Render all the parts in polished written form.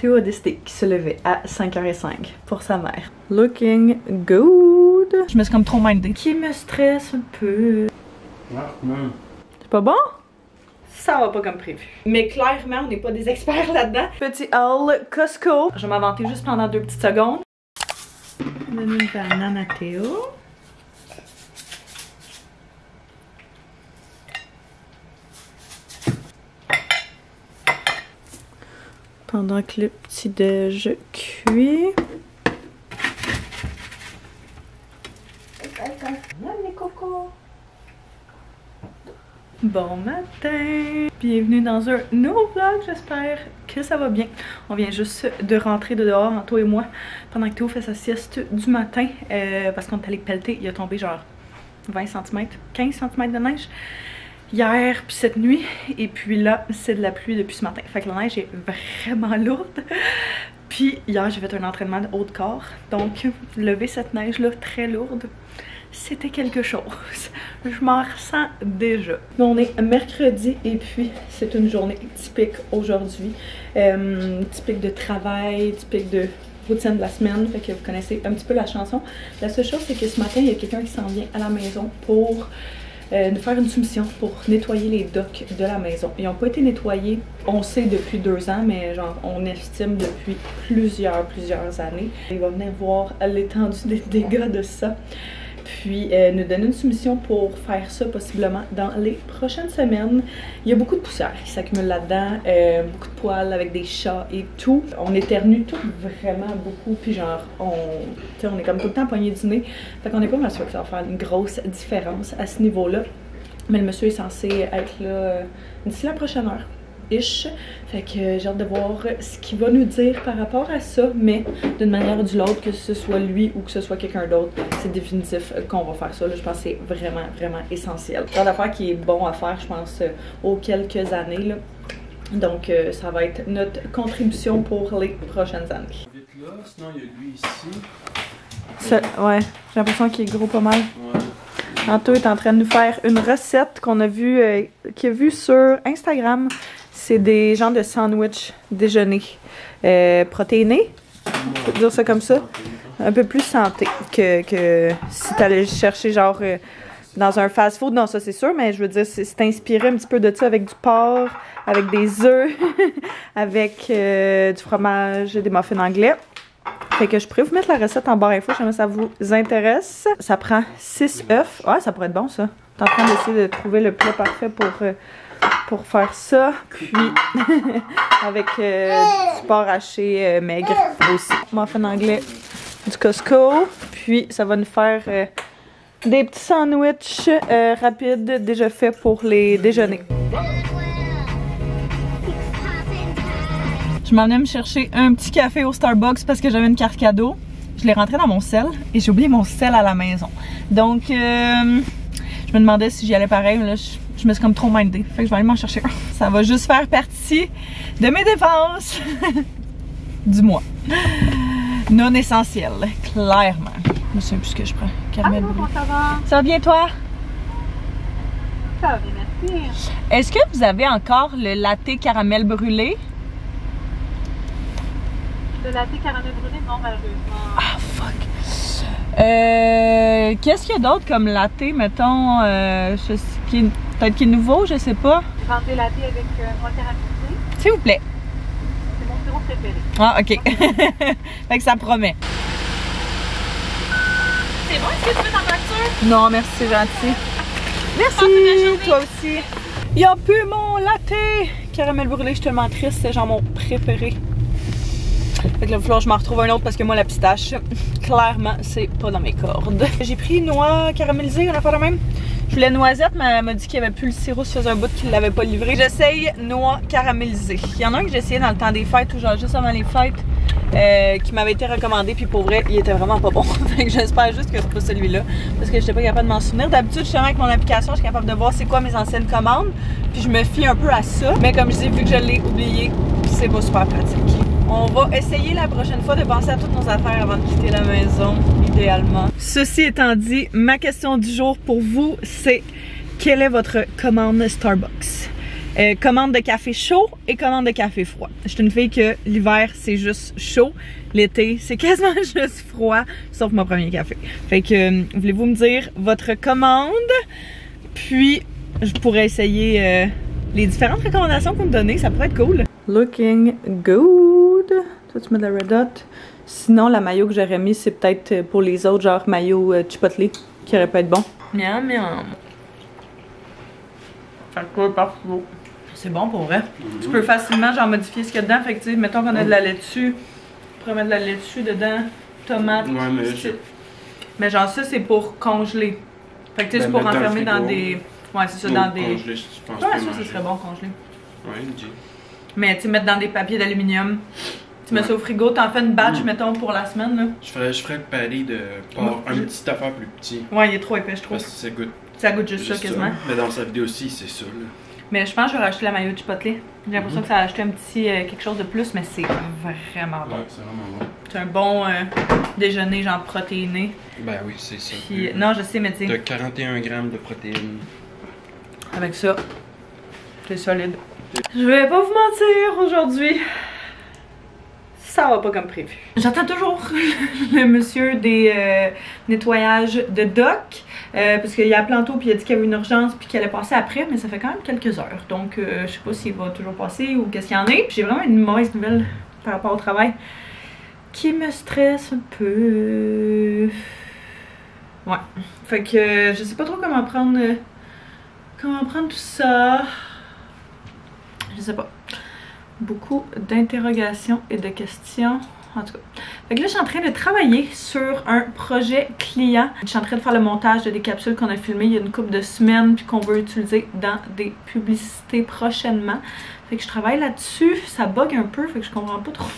Théo a décidé qu'il se levait à 5h05 pour sa mère. Looking good. Je me suis comme trop mindée. Qui me stresse un peu. C'est pas bon? Ça va pas comme prévu. Mais clairement, on n'est pas des experts là-dedans. Petit haul Costco. Je vais m'inventer juste pendant 2 petites secondes. Donner une banane à Théo. Pendant que le petit déj cuit. Mes cocos. Bon matin! Bienvenue dans un nouveau vlog, j'espère que ça va bien. On vient juste de rentrer de dehors, Anto et moi, pendant que Théo fait sa sieste du matin, parce qu'on est allé pelleter, il a tombé genre 20 cm, 15 cm de neige hier puis cette nuit, et puis là c'est de la pluie depuis ce matin, fait que la neige est vraiment lourde. Puis hier j'ai fait un entraînement de haut de corps, donc lever cette neige là très lourde, c'était quelque chose. Je m'en ressens déjà. On est mercredi et puis c'est une journée typique aujourd'hui. Typique de travail, typique de routine de la semaine. Fait que vous connaissez un petit peu la chanson. La seule chose, c'est que ce matin, il y a quelqu'un qui s'en vient à la maison pour nous faire une soumission pour nettoyer les docks de la maison. Ils n'ont pas été nettoyés, on sait depuis 2 ans, mais genre on estime depuis plusieurs années. Il va venir voir l'étendue des dégâts de ça. Puis nous donner une soumission pour faire ça possiblement dans les prochaines semaines. Il y a beaucoup de poussière qui s'accumule là-dedans, beaucoup de poils avec des chats et tout. On éternue tout vraiment beaucoup, puis genre on est comme tout le temps poigné du nez. Fait qu'on n'est pas mal sûr que ça va faire une grosse différence à ce niveau-là. Mais le monsieur est censé être là d'ici la prochaine heure. Fait que j'ai hâte de voir ce qu'il va nous dire par rapport à ça, mais d'une manière ou d'une autre, que ce soit lui ou que ce soit quelqu'un d'autre, c'est définitif qu'on va faire ça. Là, je pense que c'est vraiment essentiel. C'est une affaire qui est bon à faire, je pense, aux quelques années. Là. Donc ça va être notre contribution pour les prochaines années. Vite là, sinon il y a lui ici. Ouais, j'ai l'impression qu'il est gros pas mal. Ouais. Anto est en train de nous faire une recette qu'on a vue, qu'il a vue sur Instagram. C'est des genres de sandwich déjeuner protéinés, on peut dire ça comme ça. Un peu plus santé que si t'allais chercher genre dans un fast-food. Non, ça c'est sûr, mais je veux dire, c'est inspiré un petit peu de ça avec du porc, avec des œufs, avec du fromage, des muffins anglais. Fait que je pourrais vous mettre la recette en barre info, si ça vous intéresse. Ça prend 6 œufs. Ouais, ça pourrait être bon ça. Je suis en train d'essayer de trouver le plat parfait pour faire ça. Puis avec du porc haché maigre aussi. Muffin anglais du Costco. Puis ça va nous faire des petits sandwichs rapides déjà faits pour les déjeuners. Je m'en venais me chercher un petit café au Starbucks parce que j'avais une carte cadeau. Je l'ai rentré dans mon sel et j'ai oublié mon sel à la maison. Donc, je me demandais si j'y allais pareil, mais là, je me suis comme trop mindée. Fait que je vais aller m'en chercher un. Ça va juste faire partie de mes dépenses du mois. Non essentiel, clairement. Je ne sais plus ce que je prends. Caramel brûlé. Ça va? Ça va bien, toi? Ça va bien, merci. Est-ce que vous avez encore le latte caramel brûlé? Le latte caramel brûlé, non, malheureusement. Ah, fuck! Qu'est-ce qu'il y a d'autre comme latte, mettons, peut-être qui est nouveau, je sais pas. J'ai vendu latte avec noix caramélisée. S'il vous plaît. C'est mon sirop préféré. Ah, ok. Fait que ça promet. C'est bon, est-ce que tu veux ta facture? Non, merci, c'est gentil. Merci, toi aussi. Il a plus mon latte caramel brûlé, je suis tellement triste, c'est genre mon préféré. Fait que là, il va falloir que je m'en retrouve un autre parce que moi, la pistache, clairement, c'est pas dans mes cordes. J'ai pris noix caramélisée, on a fait la même. Je voulais noisette, mais elle m'a dit qu'il n'y avait plus le sirop, ça faisait un bout qu'il l'avait pas livré. J'essaye noix caramélisée. Il y en a un que j'ai essayé dans le temps des fêtes ou genre juste avant les fêtes qui m'avait été recommandé, puis pour vrai, il était vraiment pas bon. Fait que j'espère juste que c'est pas celui-là parce que j'étais pas capable de m'en souvenir. D'habitude, justement, avec mon application, je suis capable de voir c'est quoi mes anciennes commandes, puis je me fie un peu à ça. Mais comme je dis, vu que je l'ai oublié, c'est pas super pratique. On va essayer la prochaine fois de penser à toutes nos affaires avant de quitter la maison, idéalement. Ceci étant dit, ma question du jour pour vous, c'est quelle est votre commande Starbucks? Commande de café chaud et commande de café froid. Je suis une fille que l'hiver c'est juste chaud, l'été c'est quasiment juste froid, sauf mon premier café. Fait que voulez-vous me dire votre commande? Puis je pourrais essayer les différentes recommandations que vous me donnez, ça pourrait être cool. Looking good. Toi tu mets de la Red Hot. Sinon la mayo que j'aurais mis c'est peut-être pour les autres, genre mayo chipotle qui aurait pu être bon. Miam miam. Ça coule partout. C'est bon pour vrai. Tu peux facilement genre modifier ce qu'il y a dedans. Fait que tu sais, mettons qu'on a de la laitue. On pourrait mettre de la laitue dedans. Tomates. Ouais, mais genre ça c'est pour congeler. Fait que tu sais, c'est pour enfermer dans des. Ouais, c'est ça, dans des. Congelé, je pense ouais, ça serait bon congelé. Ouais, G. Mais tu sais, mettre dans des papiers d'aluminium. Tu mets ça au frigo, t'en fais une batch, mettons, pour la semaine là. Je ferais le pari de pas un petit affaire plus petit. Ouais, il est trop épais, je trouve. Parce que ça goûte. Ça goûte juste ça quasiment. Mais dans sa vidéo aussi, c'est ça là. Mais je pense que je vais rajouter la mayo chipotle. J'ai l'impression que ça a ajouté un petit quelque chose de plus, mais c'est vraiment bon. Ouais, c'est vraiment bon. C'est un bon déjeuner, genre protéiné. Ben oui, c'est ça. Puis, non, je sais, mais tu sais. De 41 grammes de protéines. Avec ça, c'est solide. Je vais pas vous mentir aujourd'hui. Ça va pas comme prévu. J'attends toujours le monsieur des nettoyages de dock. Parce qu'il a appelé tantôt puis il a dit qu'il y avait une urgence puis qu'il allait passer après, mais ça fait quand même quelques heures. Donc je sais pas s'il va toujours passer ou qu'est-ce qu'il y en est. Puis j'ai vraiment une mauvaise nouvelle par rapport au travail qui me stresse un peu. Ouais. Fait que je sais pas trop comment prendre tout ça. Je sais pas. Beaucoup d'interrogations et de questions. En tout cas. Fait que là, je suis en train de travailler sur un projet client. Je suis en train de faire le montage de des capsules qu'on a filmées il y a une couple de semaines puis qu'on veut utiliser dans des publicités prochainement. Fait que je travaille là-dessus. Ça bug un peu, fait que je comprends pas trop.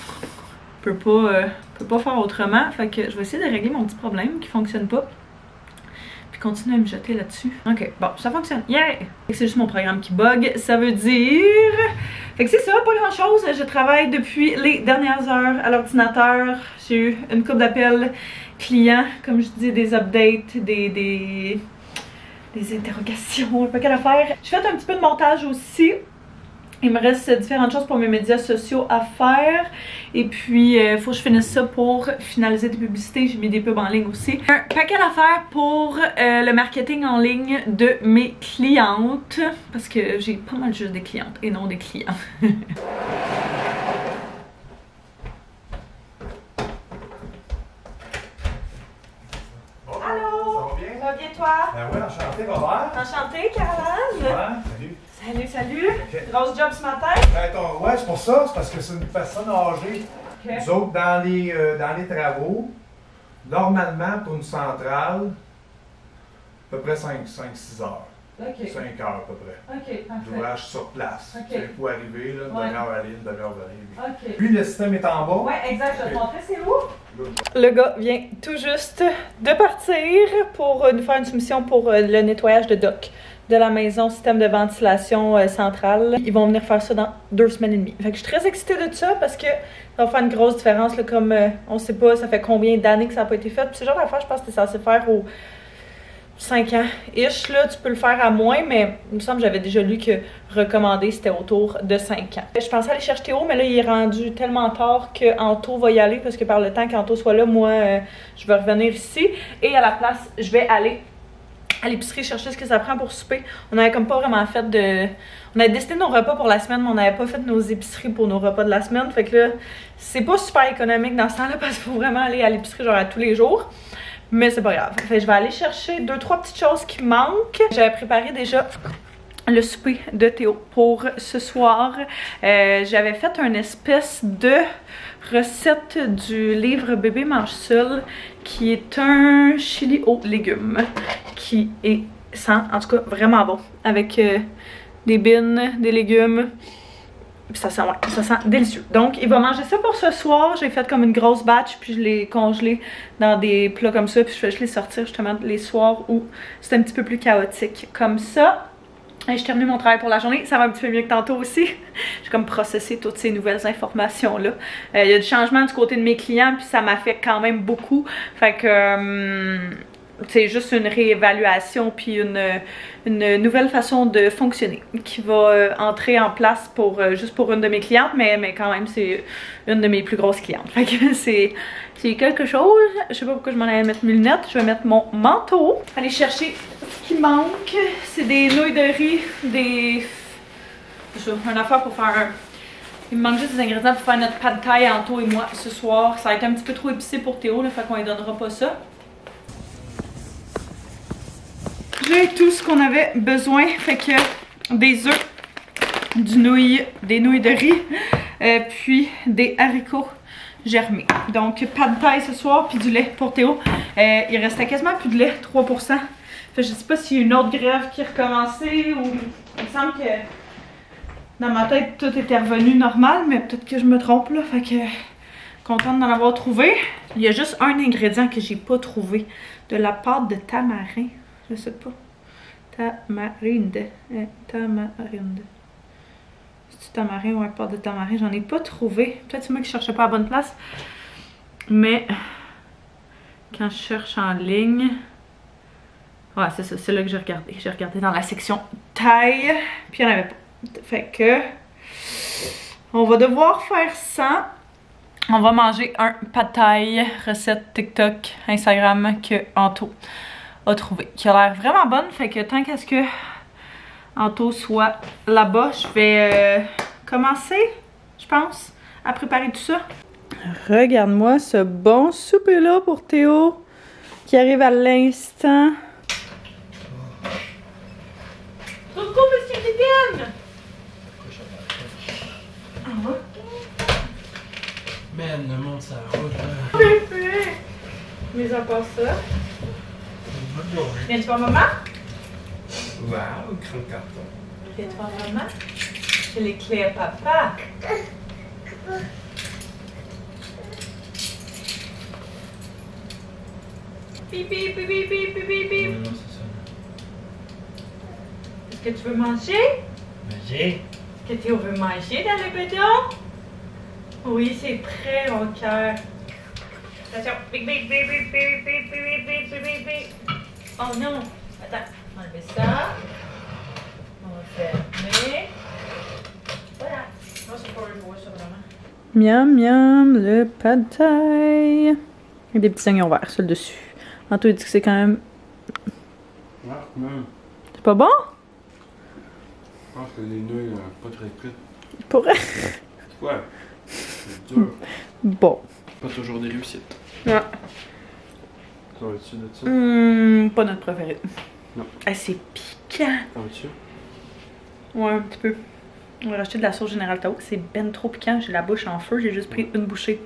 Je peux pas faire autrement. Fait que je vais essayer de régler mon petit problème qui fonctionne pas. Puis continuer à me jeter là-dessus. Ok, bon, ça fonctionne. Yeah! C'est juste mon programme qui bug. Ça veut dire... Fait que c'est ça, pas grand chose. Je travaille depuis les dernières heures à l'ordinateur. J'ai eu une couple d'appels clients, comme je dis, des updates, des interrogations, pas quelle affaire. J'ai fait un petit peu de montage aussi. Il me reste différentes choses pour mes médias sociaux à faire. Et puis, il faut que je finisse ça pour finaliser des publicités. J'ai mis des pubs en ligne aussi. Un paquet d'affaires pour le marketing en ligne de mes clientes. Parce que j'ai pas mal juste des clientes et non des clients. Allô? Ça va bien? Ça va bien toi? Ben oui, enchanté, Robert. Enchantée, Caroline? Ouais, salut. Salut, salut. Okay. Grosse job ce matin? Ben, ouais, c'est pour ça, c'est parce que c'est une personne âgée. Okay. Nous autres, dans les travaux, normalement, pour une centrale, à peu près 5-6 heures. Ok. 5 heures à peu près. Ok, parfait. D'ouvrage sur place. Ok. C'est pour arriver, là, une Ouais. demi-heure aller, une demi-heure venir. Ok. Puis le système est en bas. Ouais, exact, je vais te Ok. montrer, c'est où? Le gars vient tout juste de partir pour nous faire une soumission pour le nettoyage de dock de la maison, système de ventilation centrale. Ils vont venir faire ça dans 2 semaines et demie. Fait que je suis très excitée de ça parce que ça va faire une grosse différence, là, comme on sait pas ça fait combien d'années que ça n'a pas été fait. Puis ce genre d'affaire, je pense que t'es censé faire aux 5 ans-ish, là, tu peux le faire à moins, mais il me semble que j'avais déjà lu que recommandé c'était autour de 5 ans. Je pensais aller chercher Théo, mais là il est rendu tellement tard qu'Anto va y aller parce que par le temps qu'Anto soit là, moi je vais revenir ici et à la place je vais aller à l'épicerie chercher ce que ça prend pour souper. On avait comme pas vraiment fait de... On avait décidé nos repas pour la semaine, mais on n'avait pas fait nos épiceries pour nos repas de la semaine. Fait que là, c'est pas super économique dans ce temps-là parce qu'il faut vraiment aller à l'épicerie genre à tous les jours. Mais c'est pas grave. Fait que je vais aller chercher 2-3 petites choses qui manquent. J'avais préparé déjà le souper de Théo pour ce soir. J'avais fait une espèce de recette du livre Bébé mange seul qui est un chili aux légumes qui est en tout cas vraiment bon avec des beans, des légumes. Puis ça sent, ouais, ça sent délicieux. Donc, il va manger ça pour ce soir. J'ai fait comme une grosse batch, puis je l'ai congelé dans des plats comme ça. Puis je vais juste les sortir justement les soirs où c'est un petit peu plus chaotique comme ça. Et je termine mon travail pour la journée. Ça va un petit peu mieux que tantôt aussi. J'ai comme processé toutes ces nouvelles informations-là. Il y a du changement du côté de mes clients, puis ça m'affecte quand même beaucoup. Fait que c'est juste une réévaluation puis une nouvelle façon de fonctionner qui va entrer en place pour juste pour une de mes clientes, mais quand même c'est une de mes plus grosses clientes. Fait que c'est quelque chose. Je sais pas pourquoi je m'en allais mettre mes lunettes. Je vais mettre mon manteau. Aller chercher ce qui manque. C'est des nouilles de riz, une affaire pour faire un... Il me manque juste des ingrédients pour faire notre pad thai, Anto et moi, ce soir. Ça a été un petit peu trop épicé pour Théo, là, fait qu'on lui donnera pas ça. J'ai tout ce qu'on avait besoin, fait que des œufs, des nouilles de riz, puis des haricots germés. Donc pad thai ce soir, puis du lait pour Théo. Il restait quasiment plus de lait, 3%. Fait que je sais pas s'il y a une autre grève qui est recommencée ou... Il me semble que dans ma tête tout était revenu normal, mais peut-être que je me trompe là, fait que contente d'en avoir trouvé. Il y a juste un ingrédient que j'ai pas trouvé, de la pâte de tamarin. Je sais pas. Tamarinde. Tamarinde. C'est-tu tamarin ou un pâte de tamarin? J'en ai pas trouvé. Peut-être c'est moi qui cherchais pas à la bonne place. Mais quand je cherche en ligne... Ouais, c'est ça, c'est là que j'ai regardé. J'ai regardé dans la section taille, puis il n'y en avait pas. Fait que... On va devoir faire ça. On va manger un pad thai, recette TikTok, Instagram que Anto a trouvé, qui a l'air vraiment bonne. Fait que tant qu'à ce que Anto soit là-bas, je vais commencer, je pense, à préparer tout ça. Regarde-moi ce bon souper-là pour Théo, qui arrive à l'instant. Coucou, monsieur Viviane! Man, le monde, ça roule. Bébé! Mais à part ça... Viens-tu voir maman? Wow, grand carton. Viens-tu voir maman? J'ai les clés à papa. Bip, bip, bip, bip, bip, bip, bip. Non, c'est ça. Est-ce que tu veux manger? Manger? Est-ce que Théo veut manger dans le bedon? Oui, c'est prêt, mon cœur. Attention. Bip, bip, bip, bip, bip, bip, bip, bip, bip, bip, bip. Oh non. Attends. On va enlever ça. On va fermer. Voilà. Moi, c'est pas le bois, ça, vraiment. Miam, miam, le pad thai. Avec des petits oignons verts sur le dessus. Anto, il dit que c'est quand même... Ah, non. C'est pas bon? Je pense que les nouilles, pas très cuites. Pour... Ouais. C'est dur. Bon. Pas toujours des réussites. Ouais. T'en veux-tu de ça? Pas notre préféré. Non. Ah, c'est piquant. T'en veux-tu? Ouais, un petit peu. On va racheter de la sauce Général Tao, c'est ben trop piquant. J'ai la bouche en feu, j'ai juste pris une bouchée.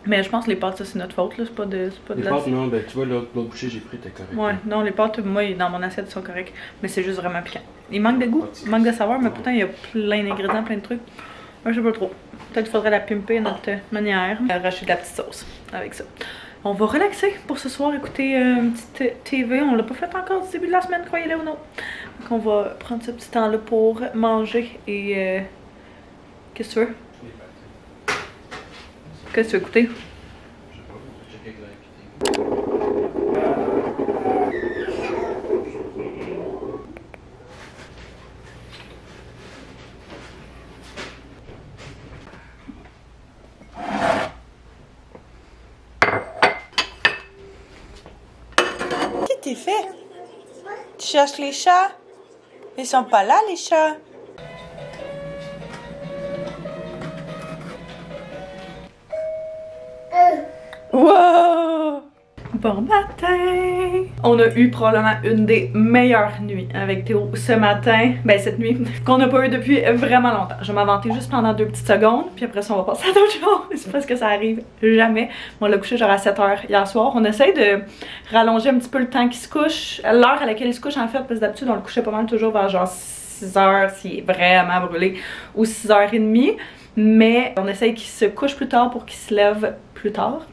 Mais je pense que les pâtes, ça c'est notre faute, là. C'est pas de Les pâtes, non, ben tu vois, l'autre bouchée j'ai pris, t'es correct. Ouais, non, les pâtes, moi, dans mon assiette, sont correctes. Mais c'est juste vraiment piquant. Il manque de goût, il manque de saveur, mais pourtant, il y a plein d'ingrédients, plein de trucs. Moi, je sais pas trop. Peut-être qu'il faudrait la pimper à notre manière. Racheter de la petite sauce avec ça. On va relaxer pour ce soir, écouter une petite TV. On l'a pas fait encore du début de la semaine, croyez-le ou non. Donc, on va prendre ce petit temps-là pour manger et... Qu'est-ce que tu veux? Qu'est-ce que tu veux écouter? Je sais pas, on va checker avec la Qu'est-ce que t'es fait? Tu cherches les chats? Ils sont pas là, les chats. Wow! Bon matin! On a eu probablement une des meilleures nuits avec Théo ce matin. Ben cette nuit, qu'on n'a pas eu depuis vraiment longtemps. Je vais m'inventer juste pendant 2 petites secondes, puis après ça on va passer à d'autres choses. C'est parce que ça arrive jamais. On l'a couché genre à 7h hier soir. On essaye de rallonger un petit peu le temps qu'il se couche. L'heure à laquelle il se couche en fait, parce que d'habitude on le couchait pas mal toujours vers genre 6h s'il est vraiment brûlé, ou 6h30. Mais on essaye qu'il se couche plus tard pour qu'il se lève plus tard.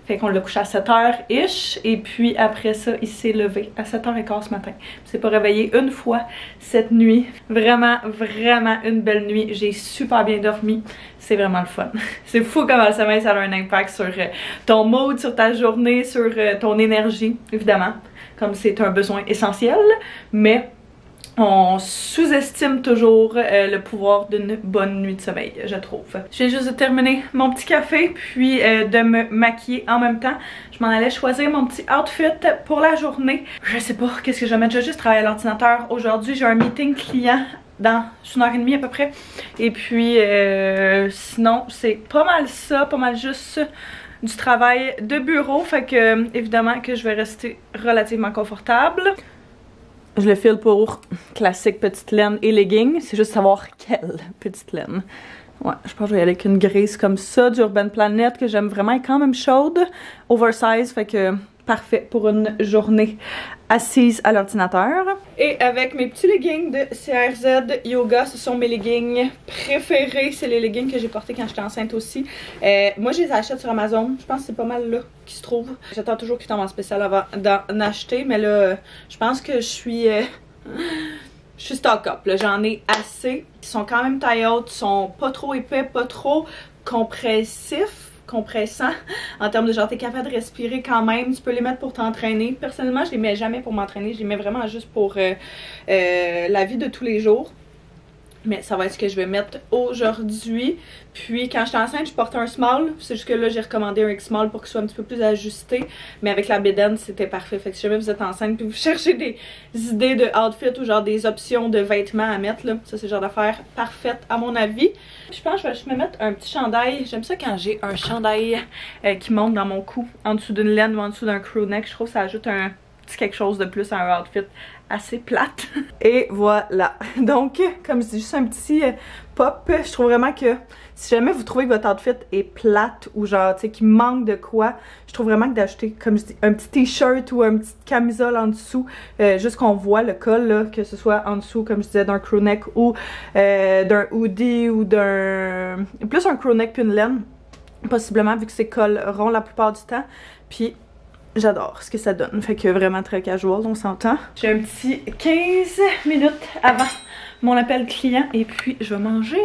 Fait qu'on l'a couché à 7h-ish. Et puis après ça, il s'est levé à 7h15 ce matin. Il s'est pas réveillé une fois cette nuit. Vraiment, vraiment une belle nuit. J'ai super bien dormi. C'est vraiment le fun. C'est fou comment le sommeil, ça a un impact sur ton mood, sur ta journée, sur ton énergie, évidemment. Comme c'est un besoin essentiel. Mais on sous-estime toujours le pouvoir d'une bonne nuit de sommeil, je trouve. Je viens juste de terminer mon petit café, puis de me maquiller en même temps. Je m'en allais choisir mon petit outfit pour la journée. Je sais pas qu'est-ce que je vais mettre, je vais juste travailler à l'ordinateur. Aujourd'hui, j'ai un meeting client dans 1h30 à peu près. Et puis, sinon, c'est pas mal ça, pas mal juste du travail de bureau. Fait que, évidemment, que je vais rester relativement confortable. Je le file pour classique petite laine et leggings. C'est juste savoir quelle petite laine. Ouais, je pense que je vais y aller avec une grise comme ça d'Urban Planet que j'aime vraiment. Elle est quand même chaude, oversize, fait que parfait pour une journée assise à l'ordinateur. Et avec mes petits leggings de CRZ Yoga, ce sont mes leggings préférés. C'est les leggings que j'ai portés quand j'étais enceinte aussi. Moi, je les achète sur Amazon. Je pense que c'est pas mal là qui se trouve. J'attends toujours qu'ils tombent en spécial avant d'en acheter. Mais là, je pense que je suis stock up. J'en ai assez. Ils sont quand même taille haute. Ils sont pas trop épais, pas trop compressant en termes de genre t'es capable de respirer quand même, tu peux les mettre pour t'entraîner. Personnellement, je les mets jamais pour m'entraîner, je les mets vraiment juste pour la vie de tous les jours. Mais ça va être ce que je vais mettre aujourd'hui. Puis quand j'étais enceinte, je portais un small. C'est juste que là, j'ai recommandé un X-small pour qu'il soit un petit peu plus ajusté. Mais avec la bédaine, c'était parfait. Fait que si jamais vous êtes enceinte puis vous cherchez des idées de outfit ou genre des options de vêtements à mettre, là, ça c'est le genre d'affaire parfaite à mon avis. Puis je pense que je vais juste me mettre un petit chandail. J'aime ça quand j'ai un chandail qui monte dans mon cou, en dessous d'une laine ou en dessous d'un crew neck. Je trouve que ça ajoute un petit quelque chose de plus à un outfit assez plate. Et voilà. Donc, comme je dis, juste un petit pop. Je trouve vraiment que si jamais vous trouvez que votre outfit est plate ou genre, tu sais, qu'il manque de quoi, je trouve vraiment que d'ajouter, comme je dis, un petit t-shirt ou une petite camisole en dessous, juste qu'on voit le col, là, que ce soit en dessous, comme je disais, d'un crew neck ou d'un hoodie ou d'un... plus un crew neck qu'une laine, possiblement, vu que c'est col rond la plupart du temps. Puis j'adore ce que ça donne. Fait que vraiment très casual, on s'entend. J'ai un petit 15 minutes avant mon appel client et puis je vais manger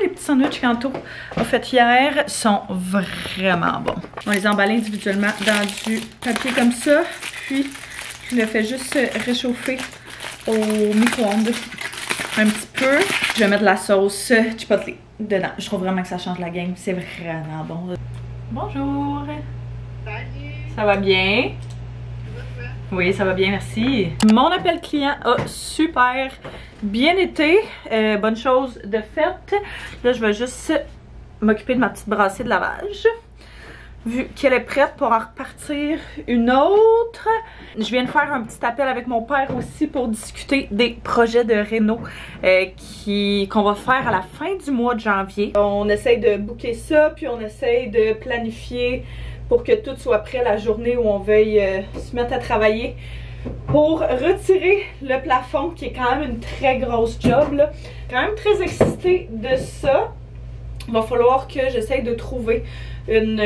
les petits sandwichs qu'Anto a fait hier. Ils sont vraiment bons. On les emballe individuellement dans du papier comme ça. Puis je le fais juste réchauffer au micro-ondes un petit peu. Je vais mettre de la sauce chipotle dedans. Je trouve vraiment que ça change la game. C'est vraiment bon. Bonjour! Ça va bien? Oui, ça va bien, merci. Mon appel client a super bien été. Bonne chose de faite. Là, je vais juste m'occuper de ma petite brassée de lavage. Vu qu'elle est prête pour en repartir une autre. Je viens de faire un petit appel avec mon père aussi pour discuter des projets de réno qu'on va faire à la fin du mois de janvier. On essaye de booker ça, puis on essaye de planifier pour que tout soit prêt la journée où on veuille se mettre à travailler pour retirer le plafond, qui est quand même une très grosse job, là. Quand même très excitée de ça. Il va falloir que j'essaye de trouver une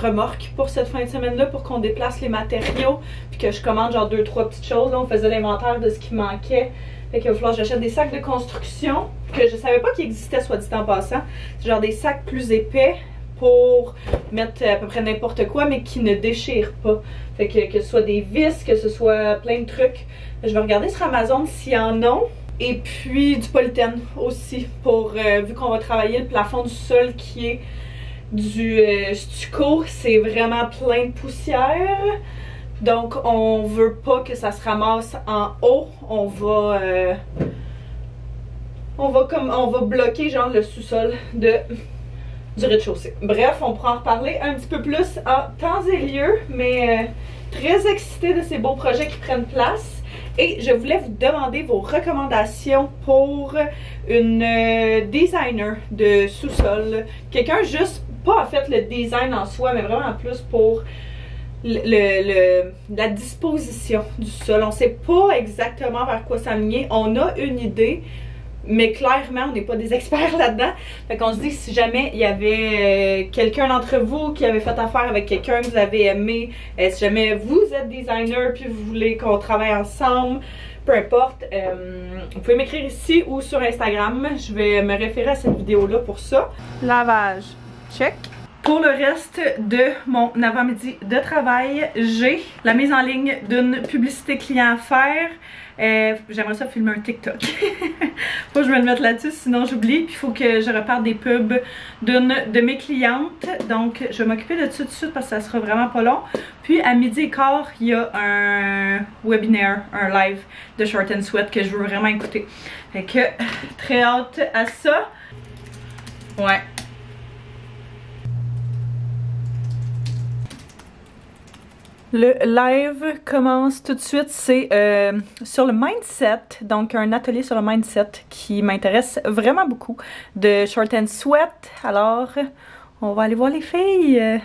remorque pour cette fin de semaine-là pour qu'on déplace les matériaux, puis que je commande genre 2-3 petites choses. Là, on faisait l'inventaire de ce qui manquait. Fait qu'il va falloir que j'achète des sacs de construction que je savais pas qu'ils existaient, soit dit en passant. C'est genre des sacs plus épais pour mettre à peu près n'importe quoi, mais qui ne déchirent pas. Fait que ce soit des vis, que ce soit plein de trucs. Je vais regarder sur Amazon s'il y en a. Et puis du polythène aussi, pour vu qu'on va travailler le plafond du sol qui est du stucco, c'est vraiment plein de poussière. Donc on veut pas que ça se ramasse en haut. On va bloquer genre le sous-sol du rez-de-chaussée. Bref, on pourra en reparler un petit peu plus en temps et lieu, mais très excitée de ces beaux projets qui prennent place. Et je voulais vous demander vos recommandations pour une designer de sous-sol. Quelqu'un juste, pas en fait le design en soi, mais vraiment plus pour la disposition du sol. On sait pas exactement vers quoi s'aligner. On a une idée, mais clairement, on n'est pas des experts là-dedans. Fait qu'on se dit, si jamais il y avait quelqu'un d'entre vous qui avait fait affaire avec quelqu'un que vous avez aimé, si jamais vous êtes designer puis vous voulez qu'on travaille ensemble, peu importe, vous pouvez m'écrire ici ou sur Instagram. Je vais me référer à cette vidéo-là pour ça. Lavage, check. Pour le reste de mon avant-midi de travail, j'ai la mise en ligne d'une publicité client à faire. J'aimerais ça filmer un TikTok. Faut que je me le mette là-dessus, sinon j'oublie. Puis il faut que je reparte des pubs d'une de mes clientes. Donc je vais m'occuper de ça tout de suite parce que ça sera vraiment pas long. Puis à 12h15, il y a un webinaire, un live de Short and Sweat que je veux vraiment écouter. Fait que très hâte à ça. Ouais. Le live commence tout de suite, c'est sur le mindset, donc un atelier sur le mindset qui m'intéresse vraiment beaucoup, de Short and Sweat. Alors, on va aller voir les filles.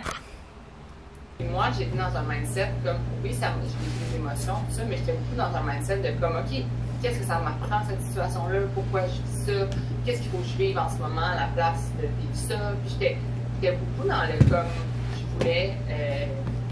Moi, j'étais dans un mindset comme, oui, j'ai des émotions, tout ça, mais j'étais beaucoup dans un mindset de comme, ok, qu'est-ce que ça m'apprend cette situation-là, pourquoi je vis ça, qu'est-ce qu'il faut que je vive en ce moment à la place de vivre ça. Puis j'étais beaucoup dans le comme, je voulais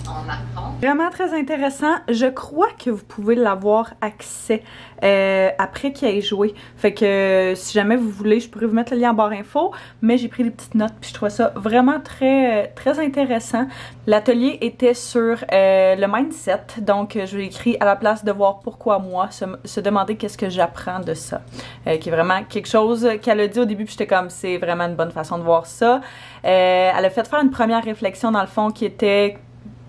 en apprendre. Vraiment très intéressant. Je crois que vous pouvez l'avoir accès après qu'il ait joué. Fait que si jamais vous voulez, je pourrais vous mettre le lien en barre info. Mais j'ai pris des petites notes puis je trouvais ça vraiment très intéressant. L'atelier était sur le mindset. Donc je l'ai écrit à la place de voir pourquoi moi, se demander qu'est-ce que j'apprends de ça. Qui est vraiment quelque chose qu'elle a dit au début puis j'étais comme c'est vraiment une bonne façon de voir ça. Elle a fait faire une première réflexion dans le fond qui était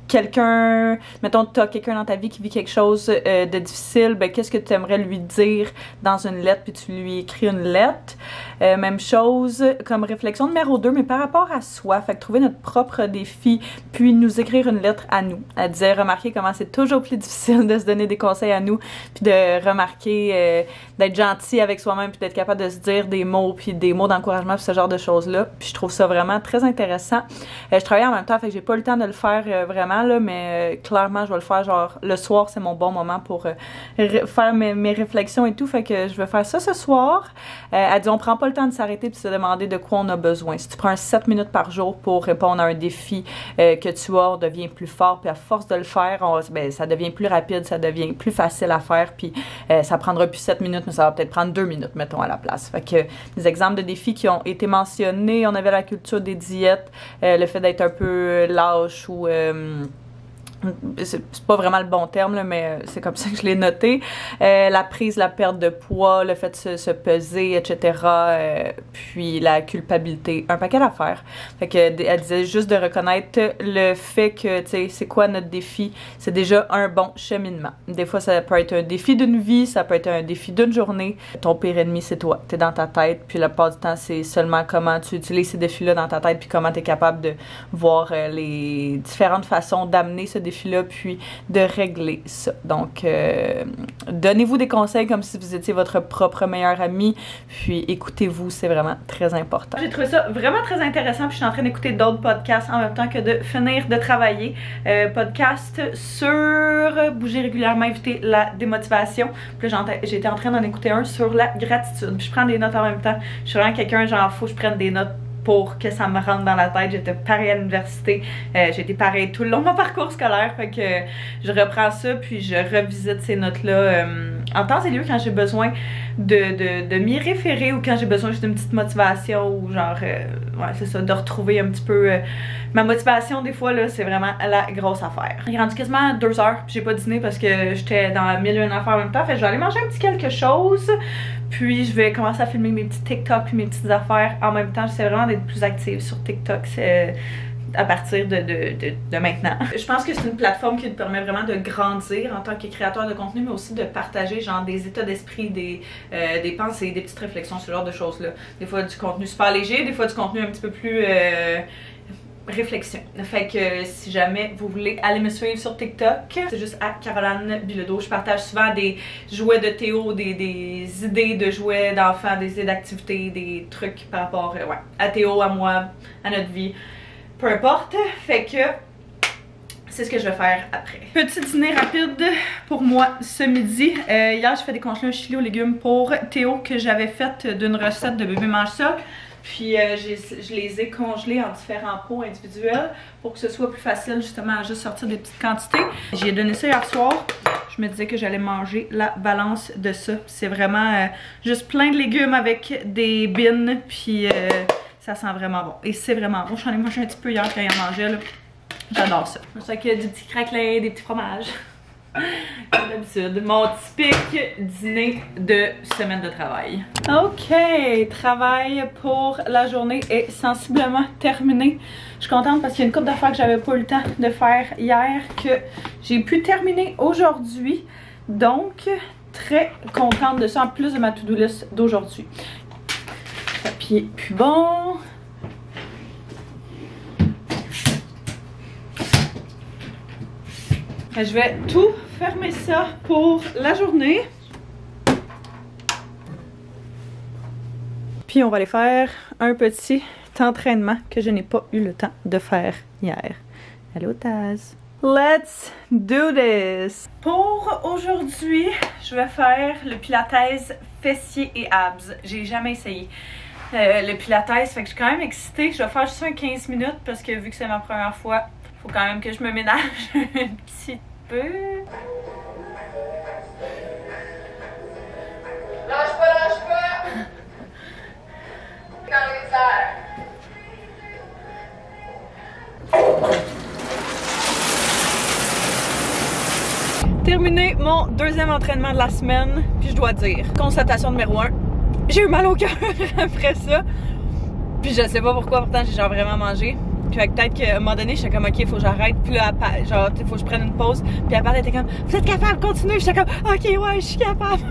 quelqu'un, mettons tu as quelqu'un dans ta vie qui vit quelque chose de difficile, ben qu'est-ce que tu aimerais lui dire dans une lettre, puis tu lui écris une lettre. Même chose comme réflexion numéro 2, mais par rapport à soi, fait que trouver notre propre défi, puis nous écrire une lettre à nous. Elle disait remarquer comment c'est toujours plus difficile de se donner des conseils à nous, puis de remarquer d'être gentil avec soi-même, puis d'être capable de se dire des mots, puis des mots d'encouragement, puis ce genre de choses-là. Puis je trouve ça vraiment très intéressant. Je travaille en même temps, fait que j'ai pas eu le temps de le faire vraiment, là, mais clairement je vais le faire genre le soir, c'est mon bon moment pour faire mes réflexions et tout, fait que je vais faire ça ce soir. Elle dit on prend pas le temps de s'arrêter puis se demander de quoi on a besoin. Si tu prends 7 minutes par jour pour répondre à un défi que tu as, on devient plus fort, puis à force de le faire, ça devient plus rapide, ça devient plus facile à faire, puis ça prendra plus 7 minutes, mais ça va peut-être prendre 2 minutes, mettons, à la place. Fait que des exemples de défis qui ont été mentionnés, on avait la culture des diètes, le fait d'être un peu lâche ou c'est pas vraiment le bon terme, là, mais c'est comme ça que je l'ai noté. La prise, la perte de poids, le fait de se peser, etc. Puis la culpabilité. Un paquet d'affaires. Fait que elle disait juste de reconnaître le fait que, tu sais, c'est quoi notre défi. C'est déjà un bon cheminement. Des fois, ça peut être un défi d'une vie, ça peut être un défi d'une journée. Ton pire ennemi, c'est toi. T'es dans ta tête. Puis la plupart du temps, c'est seulement comment tu utilises ces défis-là dans ta tête, puis comment t'es capable de voir les différentes façons d'amener ce défi là, puis de régler ça. Donc, donnez-vous des conseils comme si vous étiez votre propre meilleur ami, puis écoutez-vous, c'est vraiment très important. J'ai trouvé ça vraiment très intéressant, puis je suis en train d'écouter d'autres podcasts en même temps que de finir de travailler. Podcast sur bouger régulièrement, éviter la démotivation. Puis là, j'étais en train d'en écouter un sur la gratitude. Puis je prends des notes en même temps. Je suis vraiment quelqu'un, genre, faut que je prenne des notes pour que ça me rentre dans la tête. J'étais pareil à l'université, j'ai été pareil tout le long de mon parcours scolaire, fait que je reprends ça puis je revisite ces notes-là en temps et lieu quand j'ai besoin de m'y référer ou quand j'ai besoin juste d'une petite motivation ou genre, ouais c'est ça, de retrouver un petit peu ma motivation. Des fois là, c'est vraiment la grosse affaire. Il est rendu quasiment 2 heures puis j'ai pas dîné parce que j'étais dans 1001 affaires en même temps, fait que je vais aller manger un petit quelque chose. Puis je vais commencer à filmer mes petits TikTok puis mes petites affaires en même temps. J'essaie vraiment d'être plus active sur TikTok à partir de maintenant. Je pense que c'est une plateforme qui te permet vraiment de grandir en tant que créateur de contenu, mais aussi de partager genre des états d'esprit, des pensées, des petites réflexions, ce genre de choses-là. Des fois du contenu super léger, des fois du contenu un petit peu plus réflexion. Fait que si jamais vous voulez aller me suivre sur TikTok, c'est juste à Caroline Bilodeau. Je partage souvent des jouets de Théo, des idées de jouets d'enfants, des idées d'activités, des trucs par rapport à Théo, à moi, à notre vie. Peu importe. Fait que c'est ce que je vais faire après. Petit dîner rapide pour moi ce midi. Hier, j'ai fait des congelés chili aux légumes pour Théo que j'avais fait d'une recette de bébé mange ça. Puis je les ai congelés en différents pots individuels pour que ce soit plus facile justement à juste sortir des petites quantités. J'ai donné ça hier soir. Je me disais que j'allais manger la balance de ça. C'est vraiment juste plein de légumes avec des bines. Puis ça sent vraiment bon. Et c'est vraiment bon. J'en ai mangé un petit peu hier quand il en mangeait là. J'adore ça. Je sais qu'il y a des petits craquelins, des petits fromages. Comme d'habitude, mon typique dîner de semaine de travail. Ok, travail pour la journée est sensiblement terminé. Je suis contente parce qu'il y a une couple d'affaires que j'avais pas eu le temps de faire hier que j'ai pu terminer aujourd'hui. Donc, très contente de ça en plus de ma to-do list d'aujourd'hui. Papier plus bon. Je vais tout fermer ça pour la journée. Puis on va aller faire un petit entraînement que je n'ai pas eu le temps de faire hier. Allô Taz. Let's do this! Pour aujourd'hui, je vais faire le pilates fessiers et abs. J'ai jamais essayé le pilates, fait que je suis quand même excitée. Je vais faire juste un 15 minutes parce que vu que c'est ma première fois, faut quand même que je me ménage un petit peu. Lâche pas! Dans les airs. Terminé mon deuxième entraînement de la semaine, puis je dois dire, constatation numéro 1, j'ai eu mal au cœur après ça. Puis je sais pas pourquoi, pourtant j'ai genre vraiment mangé. Puis peut-être qu'à un moment donné, j'étais comme ok, il faut que j'arrête. Puis là, genre, il faut que je prenne une pause. Puis après, elle était comme, vous êtes capable, continuez. J'étais comme, ok, ouais, je suis capable.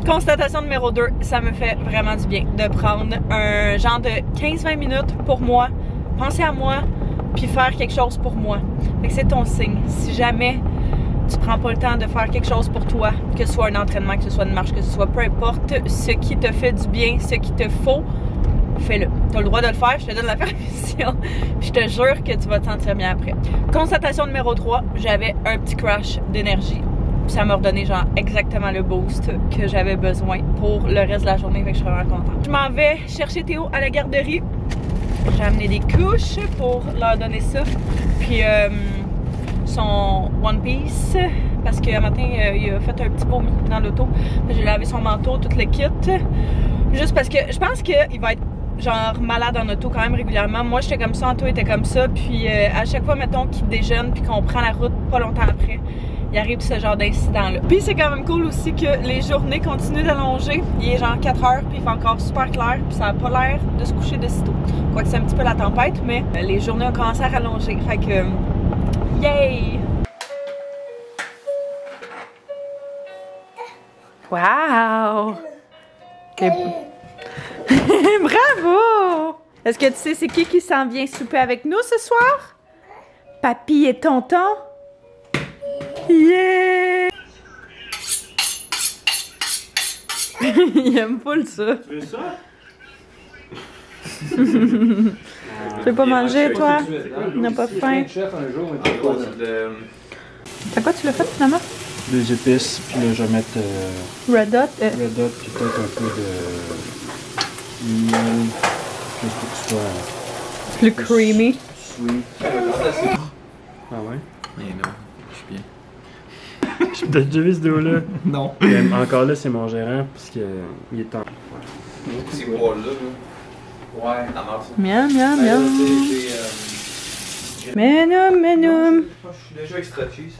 Constatation numéro 2, ça me fait vraiment du bien de prendre un genre de 15-20 minutes pour moi, penser à moi, puis faire quelque chose pour moi. Fait que c'est ton signe. Si jamais tu prends pas le temps de faire quelque chose pour toi, que ce soit un entraînement, que ce soit une marche, que ce soit peu importe, ce qui te fait du bien, ce qui te faut, fais-le. Tu as le droit de le faire, je te donne la permission. Puis je te jure que tu vas te sentir bien après. Constatation numéro 3, j'avais un petit crash d'énergie. Ça m'a redonné genre exactement le boost que j'avais besoin pour le reste de la journée, fait que je suis vraiment contente. Je m'en vais chercher Théo à la garderie. J'ai amené des couches pour leur donner ça. Puis son One Piece, parce qu'un matin il a fait un petit vomi dans l'auto. J'ai lavé son manteau, tout le kit. Juste parce que je pense qu'il va être genre malade en auto quand même régulièrement. Moi j'étais comme ça, Anto était comme ça. Puis à chaque fois mettons qu'il déjeune puis qu'on prend la route pas longtemps après, il arrive ce genre d'incident là. Puis c'est quand même cool aussi que les journées continuent d'allonger. Il est genre 4 heures puis il fait encore super clair puis ça a pas l'air de se coucher de sitôt. Quoique c'est un petit peu la tempête, mais les journées ont commencé à rallonger. Fait que yay! Wow! Okay. Bravo! Est-ce que tu sais c'est qui s'en vient souper avec nous ce soir? Papy et tonton? Yeah! Il aime full ça. Tu veux ça? Tu veux pas manger, toi? On n'a pas faim. T'as quoi, tu l'as fait finalement? Des épices, puis là je vais mettre Red Hot? Red Hot, puis peut-être un peu de miel, juste pour que ce soit Plus creamy. sweet. Ah ouais? Mais non, je suis bien. J'ai peut-être déjà vu ce vidéo-là. Non. Encore là, c'est mon gérant, parce qu'il est en... Ces poils-là, ouais, ça marche. Miam, miam, miam. Menum, menum. Je suis déjà extra cheese.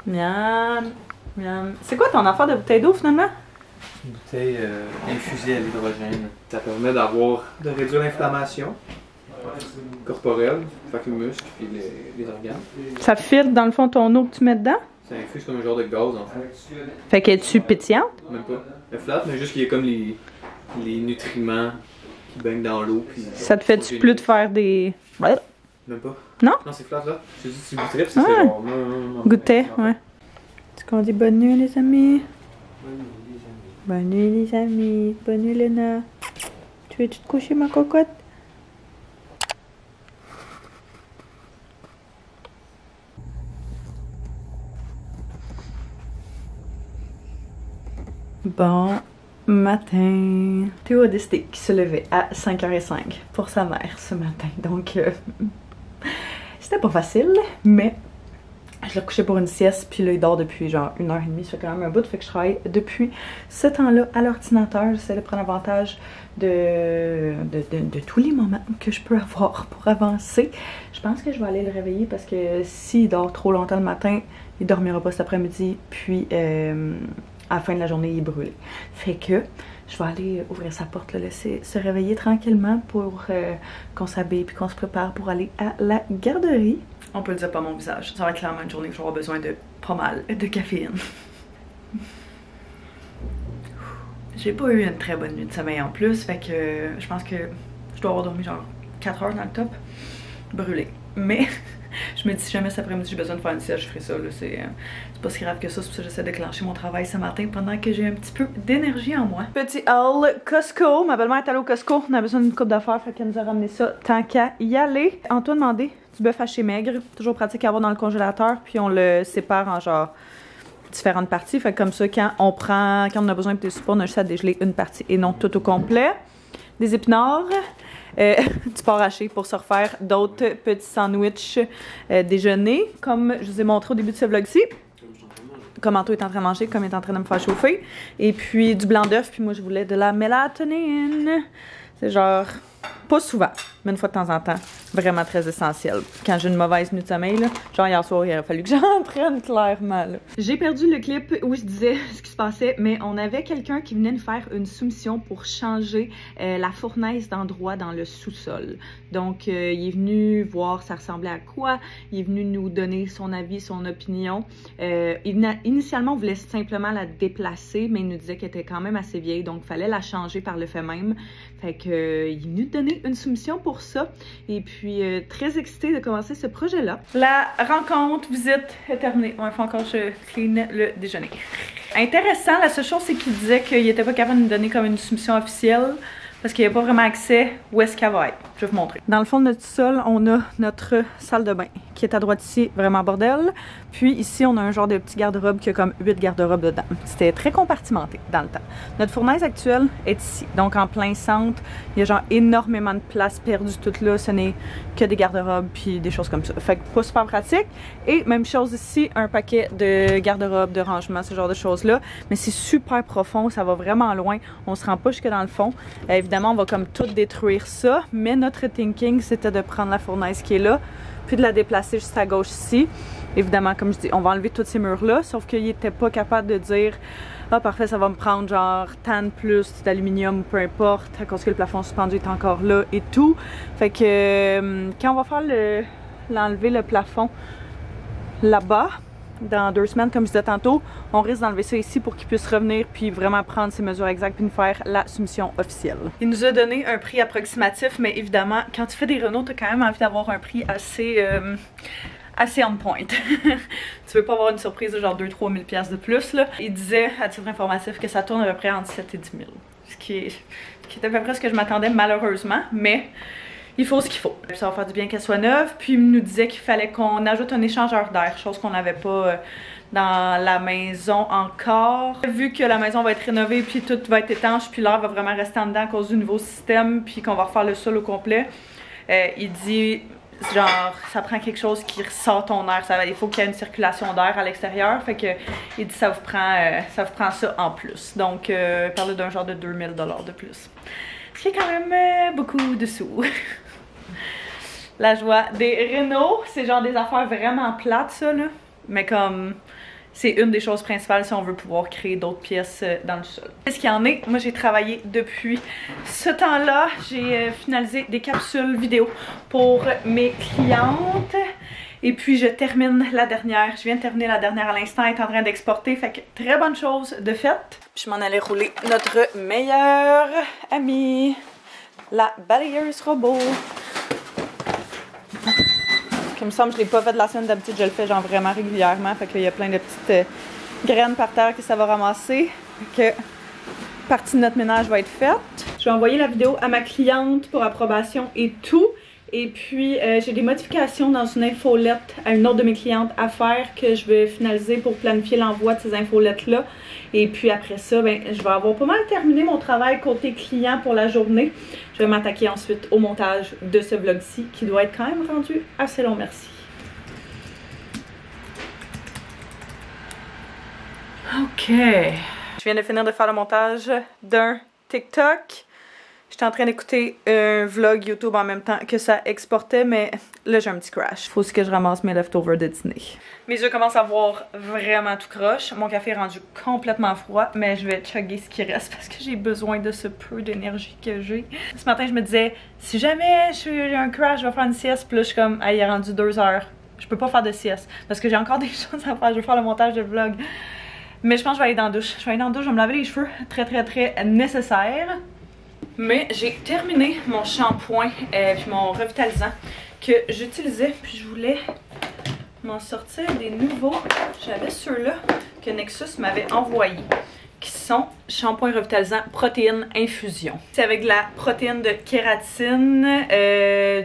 Miam, miam. C'est quoi ton affaire de bouteille d'eau finalement? Une bouteille infusée à l'hydrogène. Ça permet de réduire l'inflammation corporelle, fait que les muscles et les organes. Ça filtre dans le fond ton eau que tu mets dedans? Ça infuse comme un genre de gaz en fait. Fait qu'es-tu pétillante? Même pas. Elle flatte, mais juste qu'il y a comme les nutriments qui baignent dans l'eau. Ça te fait-tu plus de faire des... Même pas. Non? Non, c'est flat là. C'est juste que tu goûterais pis c'est Ah. genre... Goûter, ouais. Est-ce qu'on dit bonne nuit les amis? Bonne nuit les amis. Bonne nuit Léna. Tu veux-tu te coucher ma cocotte? Bon matin. Théo a décidé qu'il se levait à 5h05 pour sa mère ce matin. Donc, c'était pas facile, mais je l'ai couché pour une sieste, puis là, il dort depuis genre 1h30. Ça fait quand même un bout, fait que je travaille depuis ce temps-là à l'ordinateur. J'essaie de prendre avantage de tous les moments que je peux avoir pour avancer. Je pense que je vais aller le réveiller parce que s'il dort trop longtemps le matin, il dormira pas cet après-midi, puis à la fin de la journée, il est brûlé. Fait que je vais aller ouvrir sa porte, le laisser se réveiller tranquillement pour qu'on s'habille puis qu'on se prépare pour aller à la garderie. On peut le dire par mon visage. Ça va être clairement une journée où je vais avoir besoin de pas mal de caféine. J'ai pas eu une très bonne nuit de sommeil en plus, fait que je pense que je dois avoir dormi genre 4 heures dans le top, brûlé. Mais je me dis si jamais cet après-midi j'ai besoin de faire une sieste, je ferai ça. C'est pas si grave que ça, c'est pour ça que j'essaie de clencher mon travail ce matin pendant que j'ai un petit peu d'énergie en moi. Petit haul Costco, ma belle-mère est allée au Costco, on a besoin d'une coupe d'affaires, fait qu'elle nous a ramené ça tant qu'à y aller. Antoine m'a demandé du bœuf haché maigre, toujours pratique à avoir dans le congélateur, puis on le sépare en genre différentes parties, fait que comme ça quand on on a besoin de des soupes, on a juste à dégeler une partie et non tout au complet. Des épinards, du porc haché pour se refaire d'autres petits sandwichs déjeuner, comme je vous ai montré au début de ce vlog-ci. Comme Anto est en train de manger, comme il est en train de me faire chauffer. Et puis du blanc d'œuf, puis moi je voulais de la mélatonine. C'est genre, pas souvent, mais une fois de temps en temps, vraiment très essentiel. Quand j'ai une mauvaise nuit de sommeil, là, genre hier soir, il aurait fallu que j'en prenne clairement. J'ai perdu le clip où je disais ce qui se passait, mais on avait quelqu'un qui venait nous faire une soumission pour changer la fournaise d'endroit dans le sous-sol. Donc, il est venu voir ça ressemblait à quoi, il est venu nous donner son avis, son opinion. Initialement, on voulait simplement la déplacer, mais il nous disait qu'elle était quand même assez vieille, donc il fallait la changer par le fait même. Fait que, il est venu donner une soumission pour ça. Et puis, très excitée de commencer ce projet-là. La rencontre, visite est terminée. Ouais, il faut encore que je clean le déjeuner. Intéressant, la seule chose, c'est qu'il disait qu'il n'était pas capable de nous donner comme une soumission officielle parce qu'il n'y a pas vraiment accès où est-ce qu'elle va être. Je vais vous montrer. Dans le fond de notre sol, on a notre salle de bain qui est à droite ici, vraiment bordel. Puis ici, on a un genre de petit garde-robe qui a comme 8 garde-robes dedans. C'était très compartimenté dans le temps. Notre fournaise actuelle est ici, donc en plein centre. Il y a genre énormément de place perdue toute là. Ce n'est que des garde-robes puis des choses comme ça. Fait que pas super pratique. Et même chose ici, un paquet de garde-robes, de rangement, ce genre de choses-là. Mais c'est super profond, ça va vraiment loin. On se rend pas jusque dans le fond. Évidemment, on va comme tout détruire ça. Mais notre thinking, c'était de prendre la fournaise qui est là, puis de la déplacer juste à gauche ici. Évidemment, comme je dis, on va enlever tous ces murs-là, sauf qu'il n'était pas capable de dire « Ah, parfait, ça va me prendre genre tant de plus d'aluminium ou peu importe, à cause que le plafond suspendu est encore là et tout. » Fait que quand on va faire l'enlever le plafond là-bas, dans 2 semaines, comme je disais tantôt, on risque d'enlever ça ici pour qu'il puisse revenir puis vraiment prendre ses mesures exactes puis nous faire la soumission officielle. Il nous a donné un prix approximatif, mais évidemment, quand tu fais des Renault, tu as quand même envie d'avoir un prix assez on point. Tu veux pas avoir une surprise de genre 2-3 000 $ de plus, là. Il disait, à titre informatif, que ça tourne à peu près entre 7 et 10 000. Ce qui est à peu près ce que je m'attendais malheureusement, mais il faut ce qu'il faut. Ça va faire du bien qu'elle soit neuve. Puis il nous disait qu'il fallait qu'on ajoute un échangeur d'air, chose qu'on n'avait pas dans la maison encore. Vu que la maison va être rénovée, puis tout va être étanche, puis l'air va vraiment rester en dedans à cause du nouveau système, puis qu'on va refaire le sol au complet, il dit genre ça prend quelque chose qui ressort ton air. Il faut qu'il y ait une circulation d'air à l'extérieur. Fait que il dit ça vous prend ça en plus. Donc parler d'un genre de 2000 $ de plus. Ce qui est quand même beaucoup de sous. La joie des Renault, c'est genre des affaires vraiment plates ça là. Mais comme c'est une des choses principales si on veut pouvoir créer d'autres pièces dans le sol. Qu'est-ce qu'il y en est? Moi j'ai travaillé depuis ce temps-là. J'ai finalisé des capsules vidéo pour mes clientes. Et puis je termine la dernière. Je viens de terminer la dernière à l'instant, elle est en train d'exporter. Fait que très bonne chose de faite. Puis je m'en allais rouler notre meilleure amie, la balayeuse robot. Il me semble que je l'ai pas fait de la semaine, d'habitude je le fais genre vraiment régulièrement. Fait que là, il y a plein de petites graines par terre que ça va ramasser. Fait que partie de notre ménage va être faite. Je vais envoyer la vidéo à ma cliente pour approbation et tout. Et puis j'ai des modifications dans une infolette à une autre de mes clientes à faire que je vais finaliser pour planifier l'envoi de ces infolettes-là. Et puis après ça, ben, je vais avoir pas mal terminé mon travail côté client pour la journée. Je vais m'attaquer ensuite au montage de ce vlog-ci qui doit être quand même rendu assez long, merci. Ok. Je viens de finir de faire le montage d'un TikTok. J'étais en train d'écouter un vlog YouTube en même temps que ça exportait, mais là j'ai un petit crash. Faut aussi que je ramasse mes leftovers de dîner. Mes yeux commencent à voir vraiment tout croche. Mon café est rendu complètement froid, mais je vais chugger ce qui reste parce que j'ai besoin de ce peu d'énergie que j'ai. Ce matin, je me disais, si jamais j'ai un crash, je vais faire une sieste. Puis là, je suis comme, ah, il est rendu 2 heures. Je peux pas faire de sieste parce que j'ai encore des choses à faire. Je vais faire le montage de vlog. Mais je pense que je vais aller dans la douche. Je vais aller dans la douche, je vais me laver les cheveux. Très nécessaire. Mais j'ai terminé mon shampoing puis mon revitalisant que j'utilisais. Puis je voulais m'en sortir des nouveaux. J'avais ceux-là que Nexus m'avait envoyés, qui sont shampoing revitalisant protéines infusion. C'est avec de la protéine de kératine,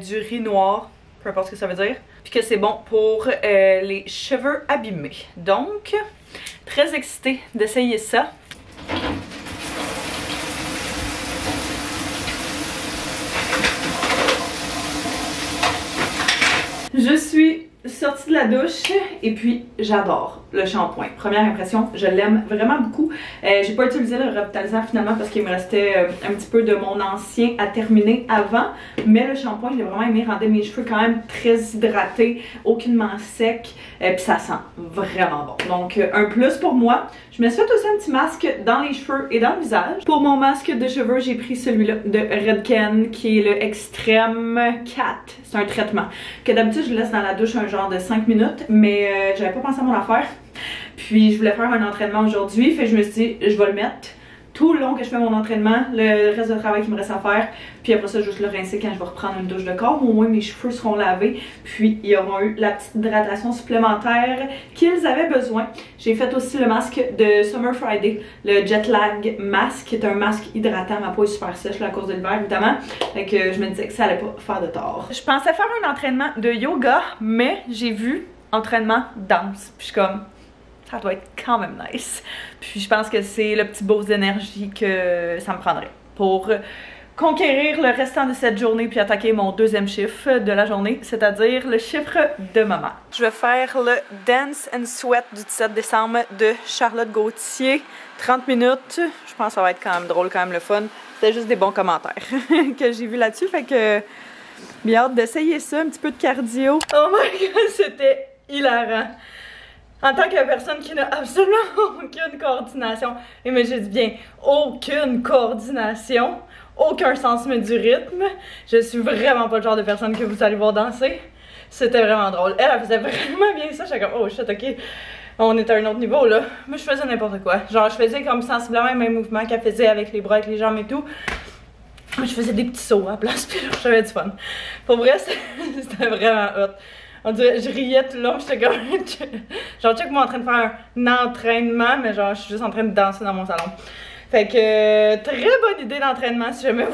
du riz noir, peu importe ce que ça veut dire. Puis que c'est bon pour les cheveux abîmés. Donc, très excitée d'essayer ça. Je suis sortie de la douche et puis j'adore le shampoing. Première impression, je l'aime vraiment beaucoup. J'ai pas utilisé le revitalisant finalement parce qu'il me restait un petit peu de mon ancien à terminer avant. Mais le shampoing, je l'ai vraiment aimé, rendait mes cheveux quand même très hydratés, aucunement secs. Puis ça sent vraiment bon. Donc un plus pour moi. Je me suis fait aussi un petit masque dans les cheveux et dans le visage. Pour mon masque de cheveux, j'ai pris celui-là de Redken qui est le Extreme 4. C'est un traitement que d'habitude je laisse dans la douche un genre de 5 minutes. Mais j'avais pas pensé à mon affaire. Puis je voulais faire un entraînement aujourd'hui, fait que je me suis dit je vais le mettre tout le long que je fais mon entraînement, le reste du travail qui me reste à faire, puis après ça juste le rincer quand je vais reprendre une douche de corps. Au moins mes cheveux seront lavés, puis ils auront eu la petite hydratation supplémentaire qu'ils avaient besoin. J'ai fait aussi le masque de Summer Friday, le Jet Lag Mask, qui est un masque hydratant. Ma peau est super sèche là, à cause de l'hiver évidemment, fait que je me disais que ça allait pas faire de tort. Je pensais faire un entraînement de yoga, mais j'ai vu entraînement danse, puis je suis comme, ça doit être quand même nice. Puis je pense que c'est le petit boost d'énergie que ça me prendrait pour conquérir le restant de cette journée puis attaquer mon deuxième chiffre de la journée, c'est-à-dire le chiffre de maman. Je vais faire le Dance and Sweat du 17 décembre de Charlotte Gauthier. 30 minutes. Je pense que ça va être quand même drôle, quand même le fun. C'était juste des bons commentaires que j'ai vus là-dessus, fait que bien hâte d'essayer ça, un petit peu de cardio. Oh my god, c'était hilarant. En tant que personne qui n'a absolument aucune coordination, et mais je dis bien aucune coordination, aucun sens du rythme, je suis vraiment pas le genre de personne que vous allez voir danser. C'était vraiment drôle. Elle faisait vraiment bien ça, j'étais comme oh shit, ok, on est à un autre niveau là. Moi je faisais n'importe quoi, genre je faisais comme sensiblement les mêmes mouvements qu'elle faisait avec les bras, avec les jambes et tout. Moi je faisais des petits sauts à la place, puis j'avais du fun. Pour vrai, c'était vraiment hot. On dirait, je riais tout le long, j'étais comme, genre, check moi en train de faire un entraînement, mais genre, je suis juste en train de danser dans mon salon. Fait que, très bonne idée d'entraînement si jamais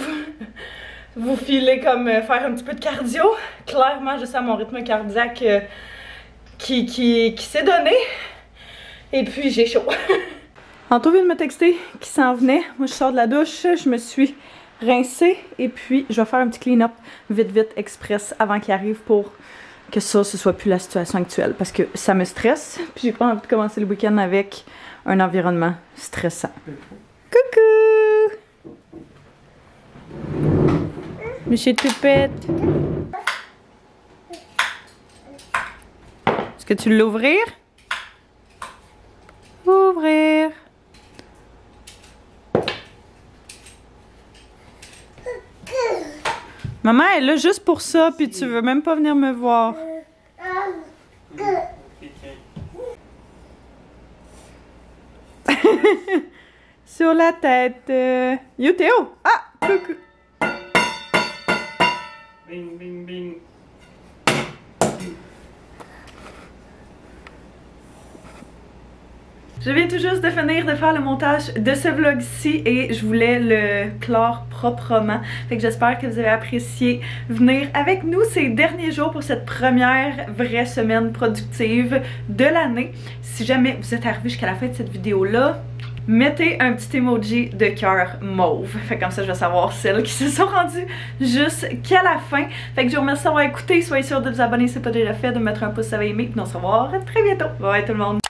vous filez comme faire un petit peu de cardio. Clairement, je sens mon rythme cardiaque qui s'est donné. Et puis, j'ai chaud. Anto vient de me texter qui s'en venait. Moi, je sors de la douche, je me suis rincée. Et puis, je vais faire un petit clean-up vite, express avant qu'il arrive pour que ça, ce soit plus la situation actuelle parce que ça me stresse, puis j'ai pas envie de commencer le week-end avec un environnement stressant. Coucou! Monsieur Toupette! Est-ce que tu veux l'ouvrir? Ouvrir! Maman elle est là juste pour ça, puis tu veux même pas venir me voir. Sur la tête. Yo Théo! Ah! Coucou! Bing, bing, bing. Je viens tout juste de finir de faire le montage de ce vlog-ci et je voulais le clore proprement. Fait que j'espère que vous avez apprécié venir avec nous ces derniers jours pour cette première vraie semaine productive de l'année. Si jamais vous êtes arrivé jusqu'à la fin de cette vidéo-là, mettez un petit emoji de cœur mauve. Fait comme ça, je vais savoir celles qui se sont rendues jusqu'à la fin. Fait que je vous remercie d'avoir écouté. Soyez sûrs de vous abonner si ce n'est pas déjà fait, de mettre un pouce si vous avez aimé. Puis on se revoit très bientôt. Bye tout le monde!